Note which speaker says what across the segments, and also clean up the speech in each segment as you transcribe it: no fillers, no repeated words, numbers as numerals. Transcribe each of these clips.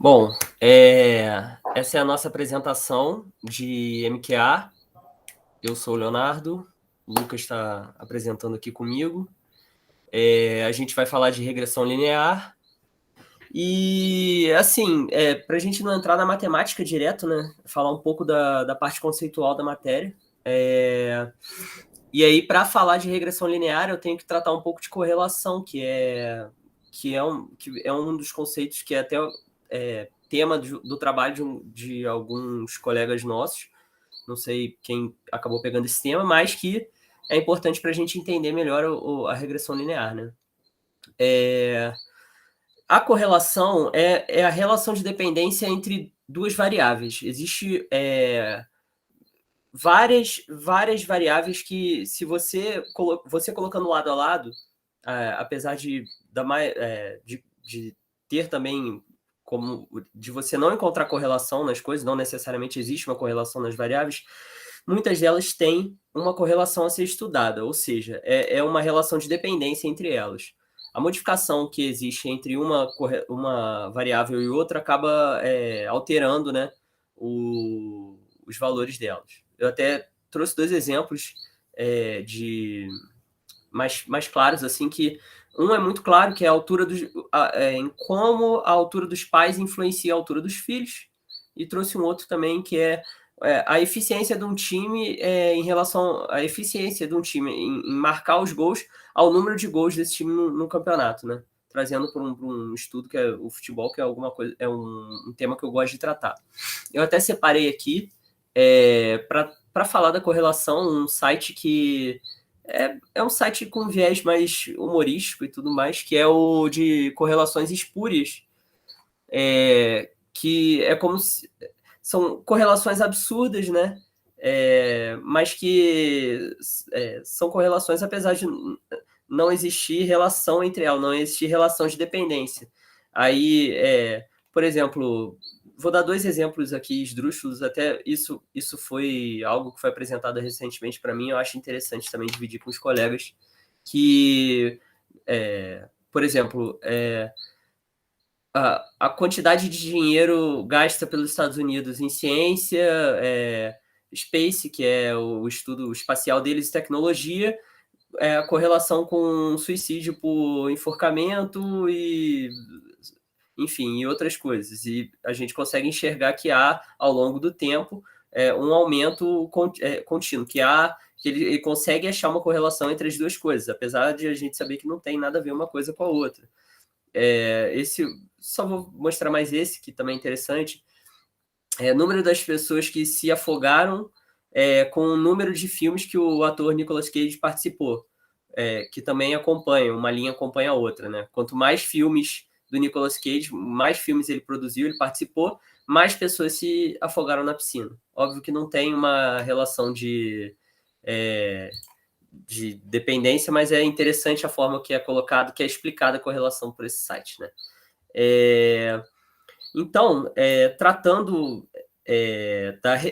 Speaker 1: Bom, essa é a nossa apresentação de MQA. Eu sou o Leonardo, o Lucas está apresentando aqui comigo. A gente vai falar de regressão linear. E, assim, para a gente não entrar na matemática direto, né? Falar um pouco da parte conceitual da matéria. E aí, para falar de regressão linear, eu tenho que tratar um pouco de correlação, que é um dos conceitos que é até tema do trabalho de alguns colegas nossos. Não sei quem acabou pegando esse tema, mas que é importante para a gente entender melhor a regressão linear, né? A correlação é a relação de dependência entre duas variáveis. Existe várias variáveis que, se você colocando lado a lado, apesar de ter também como de você não encontrar correlação nas coisas, não necessariamente existe uma correlação nas variáveis, muitas delas têm uma correlação a ser estudada, ou seja, é uma relação de dependência entre elas. A modificação que existe entre uma variável e outra acaba alterando, né, os valores delas. Eu até trouxe dois exemplos de mais claros, assim, que um é muito claro, que é a altura em como a altura dos pais influencia a altura dos filhos, e trouxe um outro também que é a eficiência de um time em relação à eficiência de um time em marcar os gols ao número de gols desse time no campeonato, né? Trazendo para um estudo que é o futebol, que é alguma coisa, é um tema que eu gosto de tratar. Eu até separei aqui para falar da correlação um site que é um site com viés mais humorístico e tudo mais, que é o de correlações espúrias, que é como se são correlações absurdas, né? Mas que são correlações apesar de não existir relação entre elas, não existir relação de dependência. Aí, por exemplo, vou dar dois exemplos aqui esdrúxulos, até isso foi algo que foi apresentado recentemente para mim, eu acho interessante também dividir com os colegas, que, por exemplo, a quantidade de dinheiro gasta pelos Estados Unidos em ciência, Space, que é o estudo espacial deles, e tecnologia, a correlação com suicídio por enforcamento e, enfim, e outras coisas. E a gente consegue enxergar que há, ao longo do tempo, um aumento contínuo, que ele consegue achar uma correlação entre as duas coisas, apesar de a gente saber que não tem nada a ver uma coisa com a outra. Só vou mostrar mais esse, que também é interessante. Número das pessoas que se afogaram com o número de filmes que o ator Nicolas Cage participou, que também acompanham, uma linha acompanha a outra, né? Quanto mais filmes do Nicolas Cage, mais filmes ele produziu, ele participou, mais pessoas se afogaram na piscina. Óbvio que não tem uma relação de dependência, mas é interessante a forma que é colocado, que é explicada a correlação por esse site, né? Então, tratando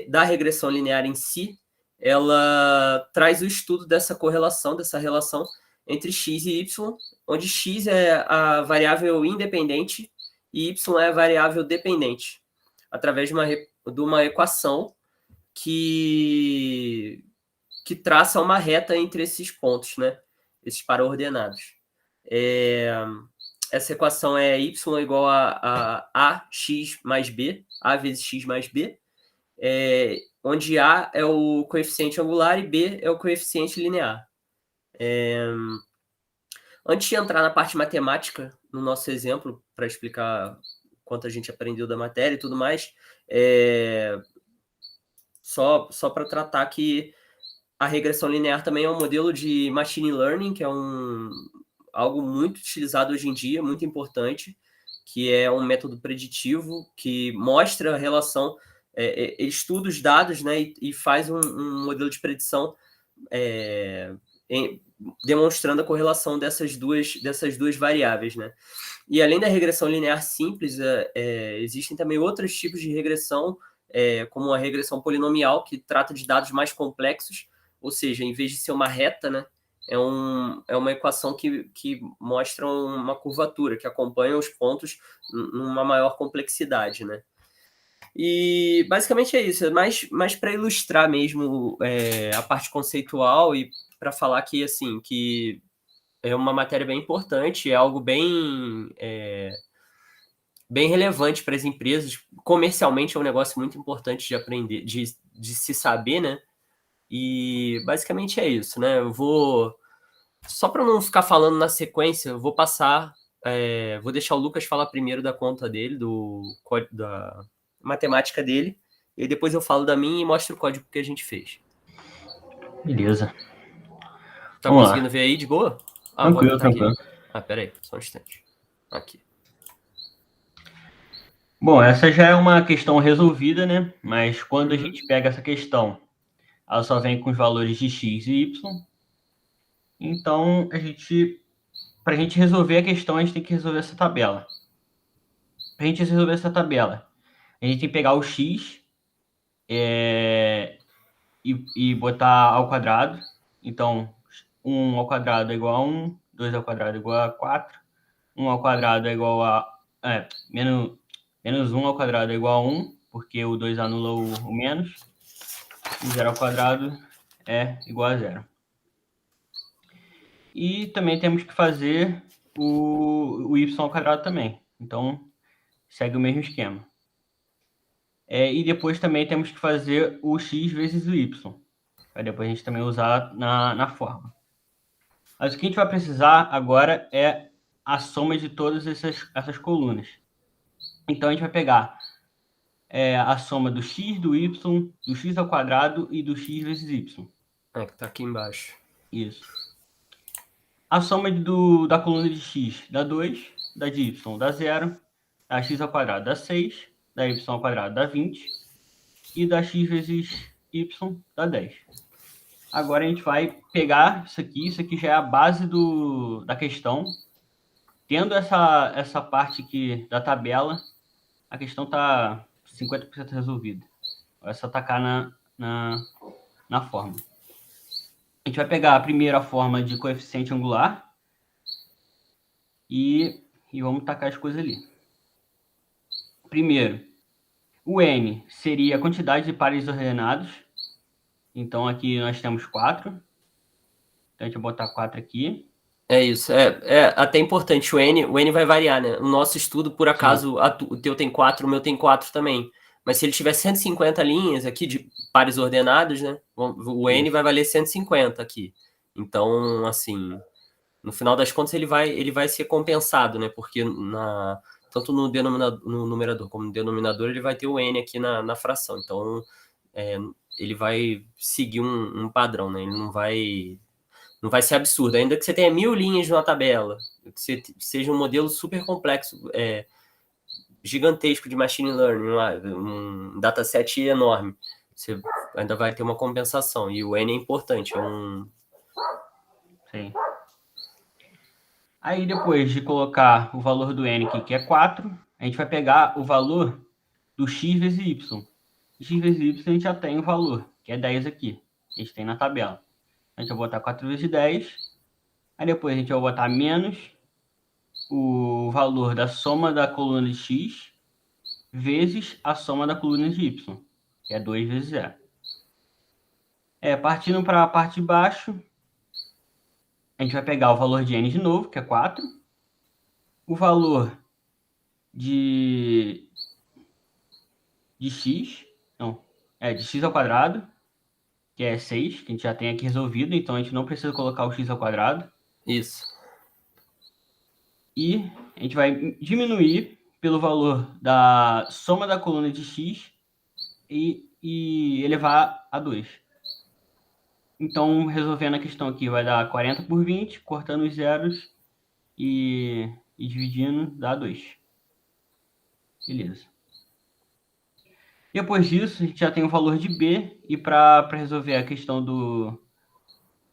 Speaker 1: da regressão linear em si, ela traz o estudo dessa correlação, dessa relação entre x e y, onde x é a variável independente e y é a variável dependente, através de uma equação que traça uma reta entre esses pontos, né? Esses para-ordenados. Essa equação é y igual a ax mais b, a vezes x mais b, onde a é o coeficiente angular e b é o coeficiente linear. Antes de entrar na parte matemática, no nosso exemplo, para explicar quanto a gente aprendeu da matéria e tudo mais, só para tratar que a regressão linear também é um modelo de machine learning, que é algo muito utilizado hoje em dia, muito importante, que é um método preditivo que mostra a relação, estuda os dados, né, e faz um modelo de predição demonstrando a correlação dessas duas variáveis, né? E além da regressão linear simples, existem também outros tipos de regressão, como a regressão polinomial, que trata de dados mais complexos, ou seja, em vez de ser uma reta, né, é uma equação que mostra uma curvatura, que acompanha os pontos numa maior complexidade, né? E basicamente é isso, mais para ilustrar mesmo a parte conceitual e para falar que, assim, que é uma matéria bem importante, é algo bem relevante para as empresas. Comercialmente é um negócio muito importante de aprender, de se saber, né? E basicamente é isso, né? Eu vou. Só para não ficar falando na sequência, eu vou passar. Vou deixar o Lucas falar primeiro da conta dele, da matemática dele. E depois eu falo da minha e mostro o código que a gente fez.
Speaker 2: Beleza.
Speaker 1: Tá
Speaker 2: Vamos lá.
Speaker 1: conseguindo ver aí de boa? Ah, vou
Speaker 2: Tranquilo,
Speaker 1: apertar aqui.
Speaker 2: tranquilo.
Speaker 1: Ah, pera aí, só um instante. Aqui.
Speaker 2: Bom, essa já é uma questão resolvida, né? Mas quando a
Speaker 1: Uhum.
Speaker 2: gente pega essa questão, ela só vem com os valores de x e y. Então, para a gente resolver a questão, a gente tem que resolver essa tabela. Para a gente resolver essa tabela, a gente tem que pegar o x e botar ao quadrado. Então, 1 ao quadrado é igual a 1, 2 ao quadrado é igual a 4, 1 ao quadrado é igual a... menos 1 ao quadrado é igual a 1, porque o 2 anula o menos. E 0 ao quadrado é igual a 0. E também temos que fazer o y ao quadrado também. Então, segue o mesmo esquema. E depois também temos que fazer o x vezes o y, para depois a gente também usar na forma. Mas o que a gente vai precisar agora é a soma de todas essas colunas. Então, a gente vai pegar a soma do x, do y, do x ao quadrado e do x vezes y.
Speaker 1: Que tá aqui embaixo.
Speaker 2: Isso. A soma da coluna de x dá 2, da de y dá 0, da x ao quadrado dá 6, da y ao quadrado dá 20 e da x vezes y dá 10. Agora a gente vai pegar isso aqui já é a base da questão. Tendo essa parte aqui da tabela, a questão está 50% resolvida. É só tacar na forma. A gente vai pegar a primeira forma de coeficiente angular e vamos tacar as coisas ali. Primeiro, o n seria a quantidade de pares ordenados. Então, aqui nós temos 4. Então, a gente vai botar 4 aqui.
Speaker 1: É isso. É até importante. O N vai variar, né? O nosso estudo, por
Speaker 2: Sim.
Speaker 1: acaso, o teu tem 4, o meu tem 4 também. Mas se ele tiver 150 linhas aqui de pares ordenados, né? O N
Speaker 2: Isso.
Speaker 1: vai valer 150 aqui. Então, assim, no final das contas, ele vai ser compensado, né? Porque tanto no numerador como no denominador, ele vai ter o N aqui na fração. Então, é, ele vai seguir um padrão, né? Ele não vai ser absurdo. Ainda que você tenha 1000 linhas numa tabela, que seja um modelo super complexo, gigantesco de machine learning, um dataset enorme, você ainda vai ter uma compensação. E o N é importante.
Speaker 2: Sim. Aí, depois de colocar o valor do n aqui, que é 4, a gente vai pegar o valor do x vezes y. X vezes y a gente já tem o valor, que é 10 aqui. A gente tem na tabela. A gente vai botar 4 vezes 10. Aí depois a gente vai botar menos o valor da soma da coluna de x vezes a soma da coluna de y, que é 2 vezes 0. Partindo para a parte de baixo, a gente vai pegar o valor de n de novo, que é 4. O valor de x, não, de x ao quadrado, que é 6, que a gente já tem aqui resolvido, então a gente não precisa colocar o x ao quadrado.
Speaker 1: Isso.
Speaker 2: E a gente vai diminuir pelo valor da soma da coluna de x e elevar a 2. Então, resolvendo a questão aqui, vai dar 40 por 20, cortando os zeros e dividindo, dá 2. Beleza. Depois disso, a gente já tem o valor de b, e para resolver a questão do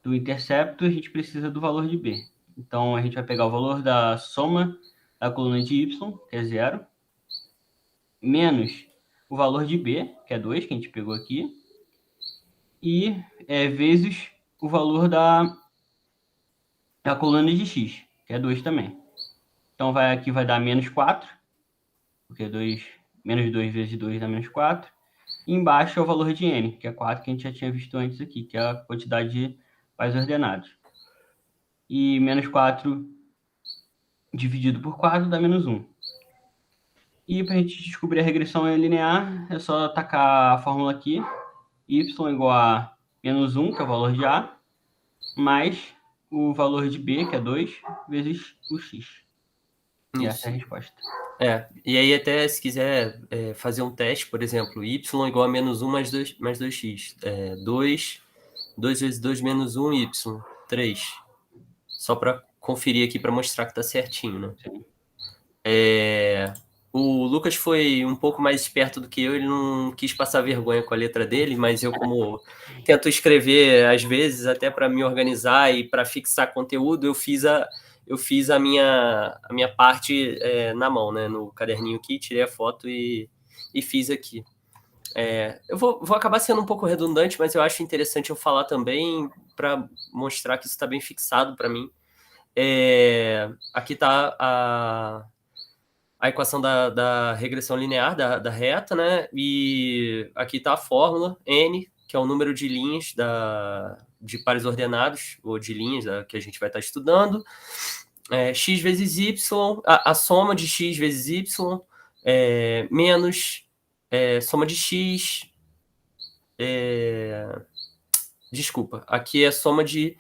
Speaker 2: intercepto, a gente precisa do valor de b. Então, a gente vai pegar o valor da soma da coluna de y, que é 0, menos o valor de b, que é 2, que a gente pegou aqui, e vezes o valor a coluna de x, que é 2 também. Então, aqui vai dar menos 4, porque menos 2 vezes 2 dá menos 4. E embaixo é o valor de n, que é 4, que a gente já tinha visto antes aqui, que é a quantidade de pares ordenados. E menos 4 dividido por 4 dá menos 1. E para a gente descobrir a regressão linear, é só tacar a fórmula aqui. Y igual a menos 1, que é o valor de A, mais o valor de B, que é 2, vezes o x. E
Speaker 1: Isso.
Speaker 2: essa é a resposta.
Speaker 1: E aí até se quiser fazer um teste, por exemplo, y igual a menos 1 mais 2x. 2 vezes 2 menos 1, y, 3. Só para conferir aqui, para mostrar que está certinho, né?
Speaker 2: Sim.
Speaker 1: O Lucas foi um pouco mais esperto do que eu, ele não quis passar vergonha com a letra dele, mas eu, como tento escrever às vezes, até para me organizar e para fixar conteúdo, eu fiz a minha parte na mão, né, no caderninho aqui, tirei a foto e fiz aqui. Eu vou acabar sendo um pouco redundante, mas eu acho interessante eu falar também para mostrar que isso está bem fixado para mim. Aqui está a equação da regressão linear, da reta, né? E aqui está a fórmula, n, que é o número de linhas de pares ordenados, ou de linhas que a gente vai estar estudando. X vezes y, a soma de x vezes y, menos soma de x. Desculpa, aqui é a soma de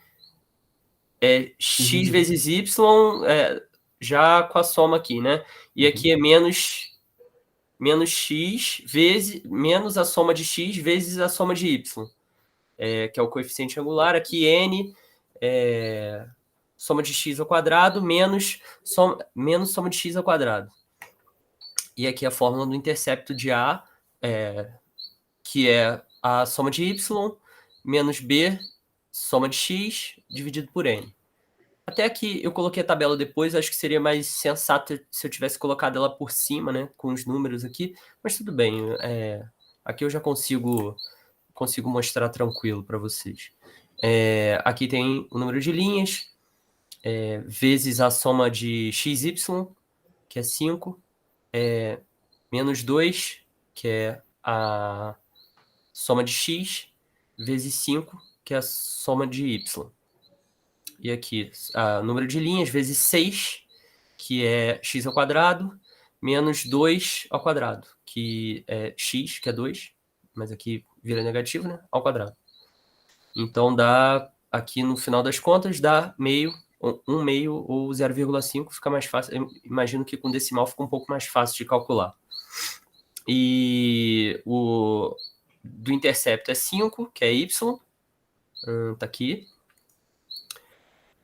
Speaker 1: x vezes y, já com a soma aqui, né? E aqui é menos x vezes menos a soma de x vezes a soma de y, que é o coeficiente angular. Aqui n soma de x ao quadrado menos soma de x ao quadrado. E aqui a fórmula do intercepto de A, que é a soma de y menos b soma de x dividido por n. Até aqui eu coloquei a tabela depois, acho que seria mais sensato se eu tivesse colocado ela por cima, né, com os números aqui, mas tudo bem, aqui eu já consigo mostrar tranquilo para vocês. Aqui tem o número de linhas, vezes a soma de xy, que é 5, menos 2, que é a soma de x, vezes 5, que é a soma de y. E aqui, o número de linhas vezes 6, que é x ao quadrado, menos 2 ao quadrado, que é x, que é 2, mas aqui vira negativo, né? Ao quadrado. Então dá, aqui no final das contas, dá meio, 1 meio ou 0,5, fica mais fácil. Eu imagino que com decimal fica um pouco mais fácil de calcular. E o do intercepto é 5, que é y, tá aqui,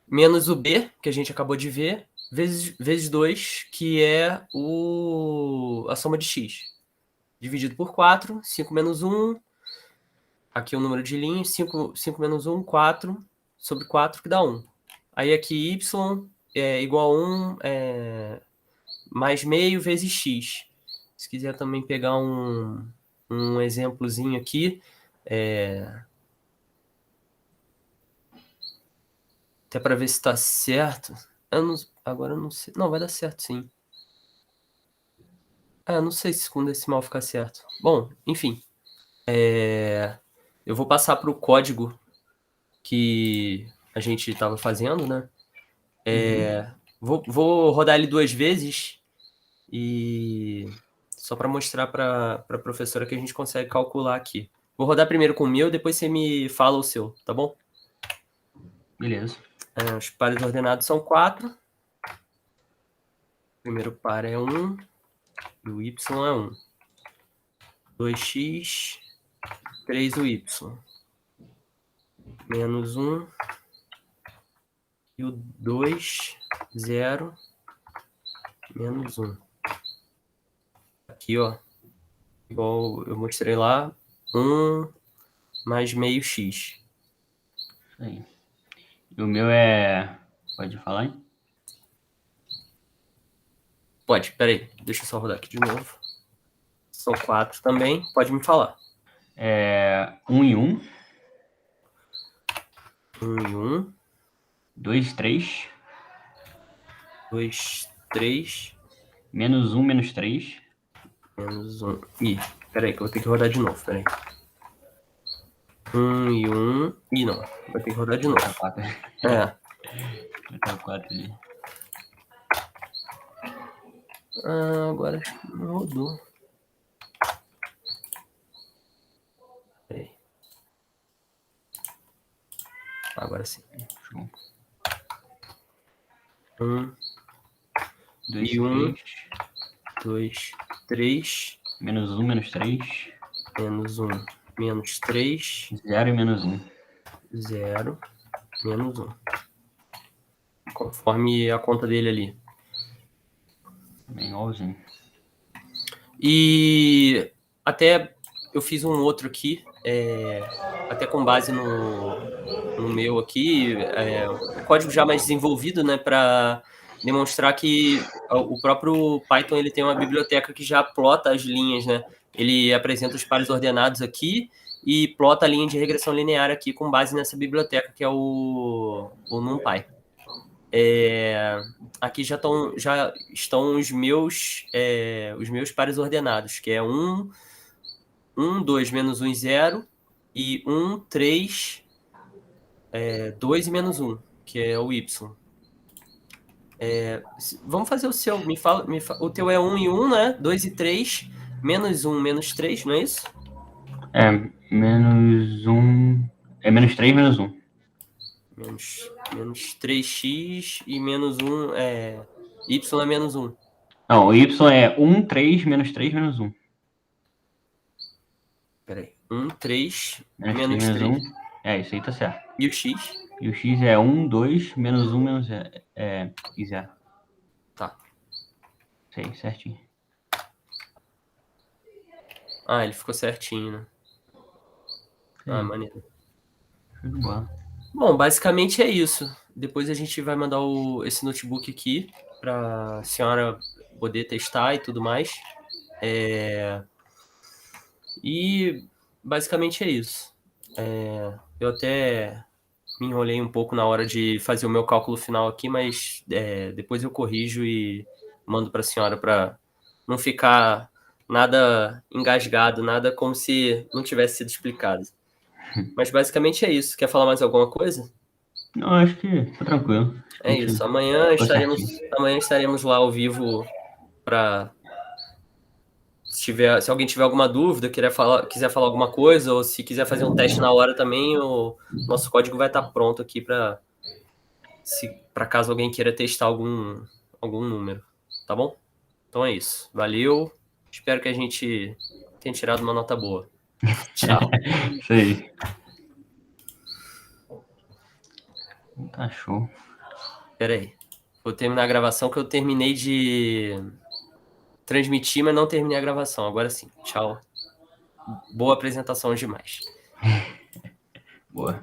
Speaker 1: menos o b, que a gente acabou de ver, vezes 2, que é a soma de x. Dividido por 4, 5 menos 1, aqui o número de linhas, 5 menos 1, 4, sobre 4, que dá 1. Aí aqui y é igual a 1 mais meio vezes x. Se quiser também pegar um exemplozinho aqui, até para ver se está certo. Agora eu não sei. Não, vai dar certo sim. Não sei se com decimal fica certo. Bom, enfim. Eu vou passar para o código que a gente estava fazendo, né? Vou rodar ele 2 vezes e só para mostrar para a professora que a gente consegue calcular aqui. Vou rodar primeiro com o meu, depois você me fala o seu, tá bom?
Speaker 2: Beleza.
Speaker 1: Os pares ordenados são 4. O primeiro par é 1 e o y é 1. 2x, 3 o y. Menos 1 e o 2, 0, menos 1. Aqui, ó, igual eu mostrei lá, 1 mais meio x.
Speaker 2: Isso aí. E o meu é... Pode falar, hein?
Speaker 1: Pode, peraí, deixa eu só rodar aqui de novo. São 4 também, pode me falar.
Speaker 2: 1 e 1.
Speaker 1: 1 e 1.
Speaker 2: 2, 3.
Speaker 1: 2, 3.
Speaker 2: Menos 1, menos 3.
Speaker 1: Menos 1. Ih, peraí, que eu vou ter que rodar de novo, peraí. 1 e 1. Ih, não. Vai ter que rodar de novo.
Speaker 2: Tá 4.
Speaker 1: É.
Speaker 2: Tá 4 ali.
Speaker 1: Agora acho que não rodou. Peraí. Agora sim.
Speaker 2: Show.
Speaker 1: 1
Speaker 2: 2,
Speaker 1: e 1.
Speaker 2: 3.
Speaker 1: 2, 3.
Speaker 2: Menos 1, menos 3.
Speaker 1: Menos 1, menos 3.
Speaker 2: 0 e menos 1.
Speaker 1: 0, menos 1. Conforme a conta dele ali.
Speaker 2: Bem igualzinho.
Speaker 1: E até eu fiz um outro aqui, até com base no meu aqui, código já mais desenvolvido, né, para demonstrar que o próprio Python ele tem uma biblioteca que já plota as linhas, né? Ele apresenta os pares ordenados aqui e plota a linha de regressão linear aqui com base nessa biblioteca que é o NumPy. Aqui já estão os meus pares ordenados, que é 1, 2, menos 1 e 0, e 1, 3, 2 e menos 1, que é o y. Vamos fazer o seu. O teu é 1 e 1, né? 2 e 3, menos 1, menos 3, não é isso?
Speaker 2: Menos 1. É menos 3, menos 1.
Speaker 1: Menos 3x e menos 1 y é menos 1.
Speaker 2: Não, o y é 1, 3, menos 3, menos 1.
Speaker 1: Peraí. 1, 3,
Speaker 2: Menos 3,
Speaker 1: menos
Speaker 2: menos
Speaker 1: 3.
Speaker 2: 1. É, isso aí tá certo.
Speaker 1: E o x?
Speaker 2: E o x é 1, 2, menos 1, menos 0. E 0.
Speaker 1: Tá.
Speaker 2: Sei, certinho.
Speaker 1: Ele ficou certinho, né? Maneiro.
Speaker 2: Show de bola.
Speaker 1: Bom, basicamente é isso. Depois a gente vai mandar esse notebook aqui para a senhora poder testar e tudo mais. E basicamente é isso. Eu até me enrolei um pouco na hora de fazer o meu cálculo final aqui, mas depois eu corrijo e mando para a senhora para não ficar nada engasgado, nada como se não tivesse sido explicado. Mas basicamente é isso. Quer falar mais alguma coisa?
Speaker 2: Não, acho que tá tranquilo.
Speaker 1: É isso. Amanhã
Speaker 2: certinho.
Speaker 1: estaremos lá ao vivo para se alguém tiver alguma dúvida, quiser falar alguma coisa, ou se quiser fazer um teste na hora também, o nosso código vai estar pronto aqui para caso alguém queira testar algum número. Tá bom? Então é isso. Valeu. Espero que a gente tenha tirado uma nota boa. Tchau.
Speaker 2: Isso aí. Tá show.
Speaker 1: Pera aí. Vou terminar a gravação que eu terminei de transmitir, mas não terminei a gravação. Agora sim. Tchau. Boa apresentação demais.
Speaker 2: Boa.